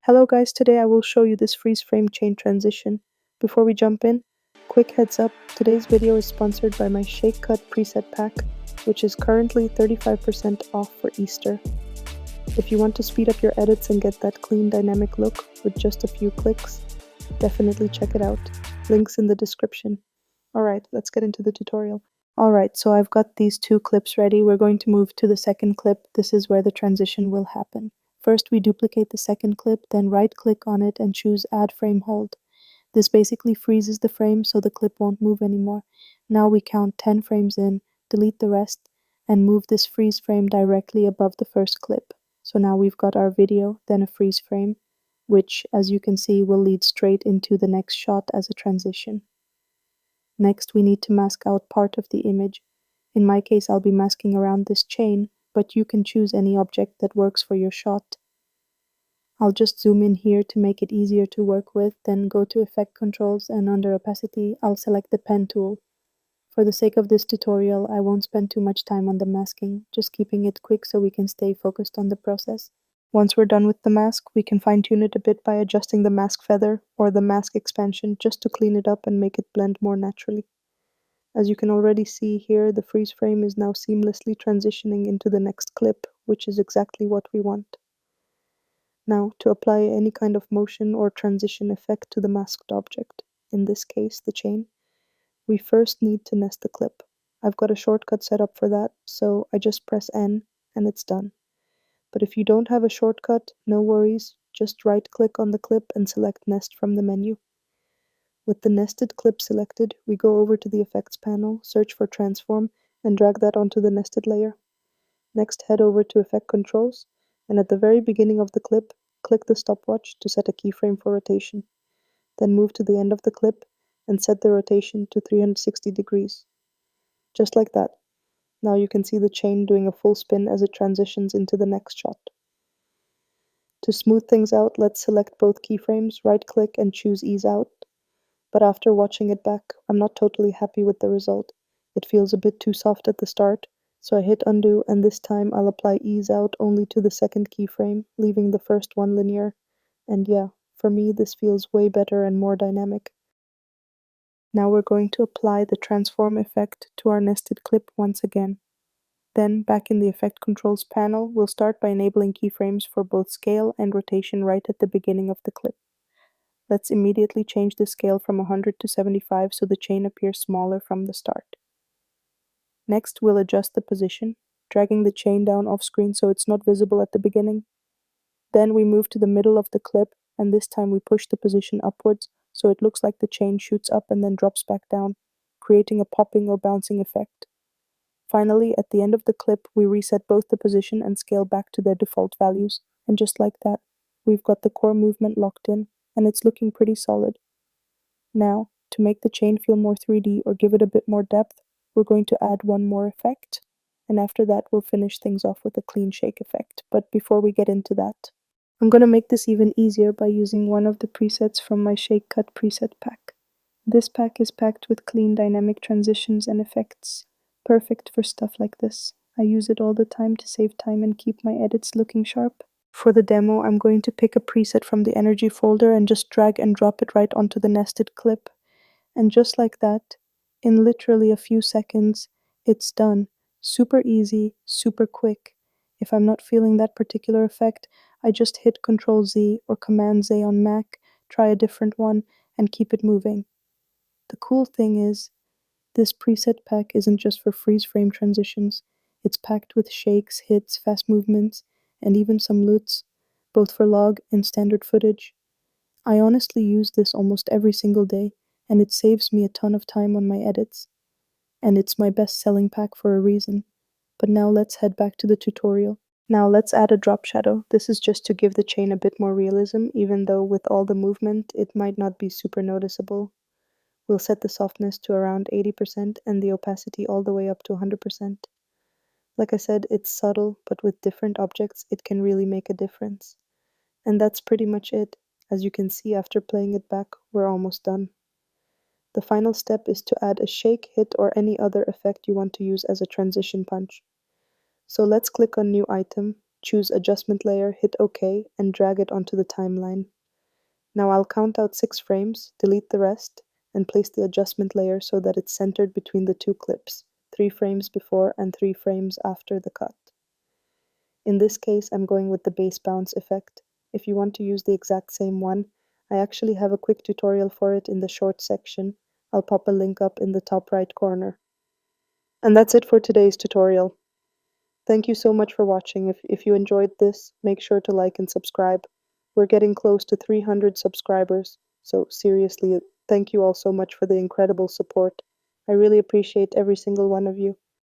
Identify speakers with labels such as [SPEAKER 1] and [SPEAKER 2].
[SPEAKER 1] Hello guys, today I will show you this freeze frame chain transition. Before we jump in, quick heads up, today's video is sponsored by my Shake Cut preset pack, which is currently 35% off for Easter. If you want to speed up your edits and get that clean dynamic look with just a few clicks, definitely check it out. Links in the description. Alright, let's get into the tutorial. Alright, so I've got these two clips ready. We're going to move to the second clip. This is where the transition will happen. First, we duplicate the second clip, then right-click on it and choose Add Frame Hold. This basically freezes the frame so the clip won't move anymore. Now we count 10 frames in, delete the rest, and move this freeze frame directly above the first clip. So now we've got our video, then a freeze frame, which, as you can see, will lead straight into the next shot as a transition. Next, we need to mask out part of the image. In my case, I'll be masking around this chain, but you can choose any object that works for your shot. I'll just zoom in here to make it easier to work with, then go to Effect Controls, and under Opacity, I'll select the Pen tool. For the sake of this tutorial, I won't spend too much time on the masking, just keeping it quick so we can stay focused on the process. Once we're done with the mask, we can fine-tune it a bit by adjusting the mask feather or the mask expansion just to clean it up and make it blend more naturally. As you can already see here, the freeze frame is now seamlessly transitioning into the next clip, which is exactly what we want. Now, to apply any kind of motion or transition effect to the masked object, in this case the chain, we first need to nest the clip. I've got a shortcut set up for that, so I just press N and it's done. But if you don't have a shortcut, no worries, just right-click on the clip and select Nest from the menu. With the nested clip selected, we go over to the Effects panel, search for Transform, and drag that onto the nested layer. Next, head over to Effect Controls, and at the very beginning of the clip, click the stopwatch to set a keyframe for rotation. Then move to the end of the clip and set the rotation to 360 degrees. Just like that. Now you can see the chain doing a full spin as it transitions into the next shot. To smooth things out, let's select both keyframes, right-click and choose Ease Out. But after watching it back, I'm not totally happy with the result. It feels a bit too soft at the start, so I hit undo, and this time I'll apply Ease Out only to the second keyframe, leaving the first one linear. And yeah, for me this feels way better and more dynamic. Now we're going to apply the transform effect to our nested clip once again. Then, back in the Effect Controls panel, we'll start by enabling keyframes for both scale and rotation right at the beginning of the clip. Let's immediately change the scale from 100 to 75 so the chain appears smaller from the start. Next, we'll adjust the position, dragging the chain down off screen so it's not visible at the beginning. Then we move to the middle of the clip, and this time we push the position upwards so it looks like the chain shoots up and then drops back down, creating a popping or bouncing effect. Finally, at the end of the clip, we reset both the position and scale back to their default values, and just like that, we've got the core movement locked in, and it's looking pretty solid. Now, to make the chain feel more 3D or give it a bit more depth, we're going to add one more effect, and after that we'll finish things off with a clean shake effect. But before we get into that, I'm going to make this even easier by using one of the presets from my Shake Cut preset pack. This pack is packed with clean dynamic transitions and effects, perfect for stuff like this. I use it all the time to save time and keep my edits looking sharp. For the demo, I'm going to pick a preset from the Energy folder and just drag and drop it right onto the nested clip. And just like that, in literally a few seconds, it's done. Super easy, super quick. If I'm not feeling that particular effect, I just hit Ctrl Z or Command Z on Mac, try a different one, and keep it moving. The cool thing is, this preset pack isn't just for freeze frame transitions. It's packed with shakes, hits, fast movements, and even some loots, both for log and standard footage. I honestly use this almost every single day, and it saves me a ton of time on my edits. And it's my best-selling pack for a reason. But now let's head back to the tutorial. Now let's add a drop shadow. This is just to give the chain a bit more realism, even though with all the movement it might not be super noticeable. We'll set the softness to around 80% and the opacity all the way up to 100%. Like I said, it's subtle, but with different objects it can really make a difference. And that's pretty much it. As you can see after playing it back, we're almost done. The final step is to add a shake, hit, or any other effect you want to use as a transition punch. So let's click on New Item, Choose Adjustment Layer, hit OK, and drag it onto the timeline. Now I'll count out 6 frames, delete the rest, and place the adjustment layer so that it's centered between the 2 clips, 3 frames before and 3 frames after the cut. In this case, I'm going with the base bounce effect. If you want to use the exact same one, I actually have a quick tutorial for it in the short section. I'll pop a link up in the top right corner. And that's it for today's tutorial. Thank you so much for watching. If you enjoyed this, make sure to like and subscribe. We're getting close to 300 subscribers, so seriously, thank you all so much for the incredible support. I really appreciate every single one of you.